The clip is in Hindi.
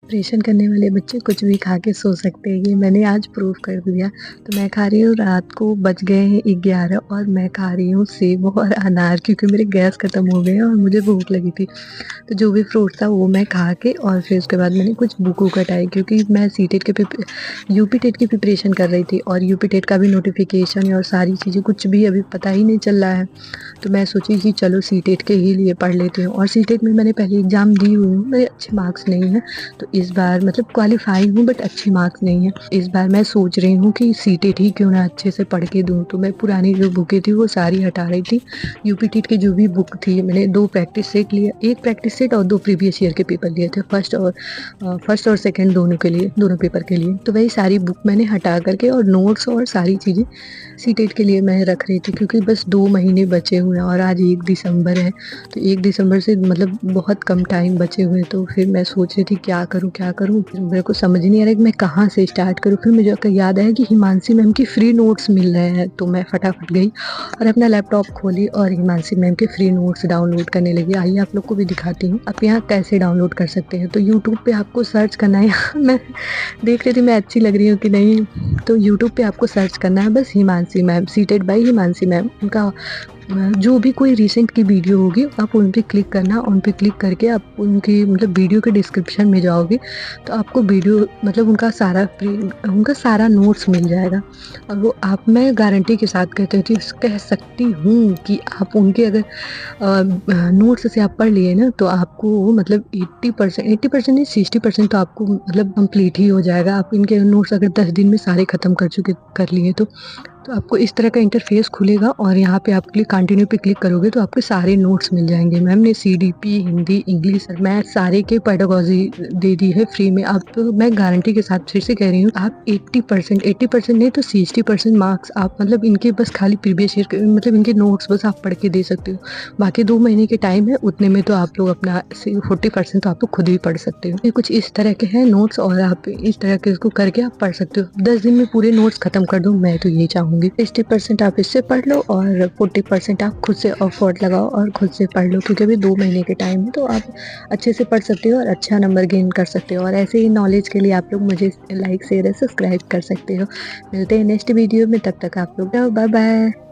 ऑपरेशन करने वाले बच्चे कुछ भी खा के सो सकते हैं, ये मैंने आज प्रूव कर दिया। तो मैं खा रही हूँ, रात को बज गए हैं 11 और मैं खा रही हूँ सेब और अनार, क्योंकि मेरे गैस खत्म हो गए हैं और मुझे भूख लगी थी। तो जो भी फ्रूट था वो मैं खा के और फिर उसके बाद मैंने कुछ बुक वुक हटाई, क्योंकि मैं सीटेट के यूपी टेट की प्रिपरेशन कर रही थी और यूपी टेट का भी नोटिफिकेशन और सारी चीज़ें कुछ भी अभी पता ही नहीं चल रहा है। तो मैं सोची कि चलो सीटेट के ही लिए पढ़ लेती हूँ, और सीटेट में मैंने पहले एग्ज़ाम दी हुई हूँ, मेरे अच्छे मार्क्स नहीं हैं। तो इस बार मतलब क्वालिफाई हूँ बट अच्छे मार्क्स नहीं है। इस बार मैं सोच रही हूँ कि सीटेट ही क्यों ना अच्छे से पढ़ के दूँ। तो मैं पुरानी जो बुकें थी वो सारी हटा रही थी। यूपी टेट की जो भी बुक थी, मैंने 2 प्रैक्टिस सेट लिए, 1 प्रैक्टिस सेट और 2 प्रीवियस ईयर के पेपर लिए थे, फर्स्ट और सेकंड दोनों के लिए, दोनों पेपर के लिए। तो वही सारी बुक मैंने हटा करके और नोट्स और सारी चीज़ें सीटेट के लिए मैं रख रही थी, क्योंकि बस 2 महीने बचे हुए हैं और आज 1 दिसंबर है। तो 1 दिसंबर से मतलब बहुत कम टाइम बचे हुए हैं। तो फिर मैं सोच रही थी क्या करूँ, क्या करूँ? फिर मेरे को समझ नहीं आ रहा है कि मैं कहाँ से स्टार्ट करूँ? फिर मुझे याद आया कि हिमांशी मैम की फ्री नोट्स मिल रहे हैं। तो मैं फटाफट गई और अपना लैपटॉप खोली और हिमांशी मैम के फ्री नोट्स डाउनलोड करने लगी। आइए आप लोग को भी दिखाती हूँ आप यहाँ कैसे डाउनलोड कर सकते हैं। तो यूट्यूब पे आपको सर्च करना है मैं देख रही थी मैं अच्छी लग रही हूँ कि नहीं। तो यूट्यूब पे आपको सर्च करना है बस Himanshi ma'am, seated by Himanshi ma'am. उनका जो भी कोई रिसेंट की वीडियो होगी आप उन पे क्लिक करना, उन पे क्लिक करके आप उनकी मतलब वीडियो के डिस्क्रिप्शन में जाओगे तो आपको वीडियो मतलब उनका सारा नोट्स मिल जाएगा। और वो आप मैं गारंटी के साथ कह सकती हूँ कि आप उनके अगर नोट्स से आप पढ़ लिए ना तो आपको मतलब 80% नहीं 60% तो आपको मतलब कंप्लीट ही हो जाएगा। आप इनके नोट्स अगर 10 दिन में सारे ख़त्म कर लिए तो आपको इस तरह का इंटरफेस खुलेगा और यहाँ पे आप कंटिन्यू पे क्लिक करोगे तो आपके सारे नोट्स मिल जाएंगे। मैम ने सीडीपी, हिंदी, इंग्लिश, मैथ सारे के पेडागोजी दे दी है फ्री में। आप तो मैं गारंटी के साथ फिर से कह रही हूँ, आप 80% नहीं तो 60% मार्क्स आप मतलब इनके बस खाली प्रीवियस ईयर मतलब इनके नोट्स बस आप पढ़ के दे सकते हो। बाकी 2 महीने के टाइम है, उतने में तो आप लोग अपना 40% तो आप लोग खुद ही पढ़ सकते हो। ये कुछ इस तरह के हैं नोट्स और आप इस तरह के इसको करके आप पढ़ सकते हो। 10 दिन में पूरे नोट्स खत्म कर दूँ मैं तो यही चाहूँगी। 60% आप इससे पढ़ लो और 40% आप खुद से एफर्ट लगाओ और खुद से पढ़ लो, क्योंकि अभी 2 महीने के टाइम है तो आप अच्छे से पढ़ सकते हो और अच्छा नंबर गेन कर सकते हो। और ऐसे ही नॉलेज के लिए आप लोग मुझे लाइक शेयर सब्सक्राइब कर सकते हो। मिलते हैं नेक्स्ट वीडियो में, तब तक आप लोग बाय बाय।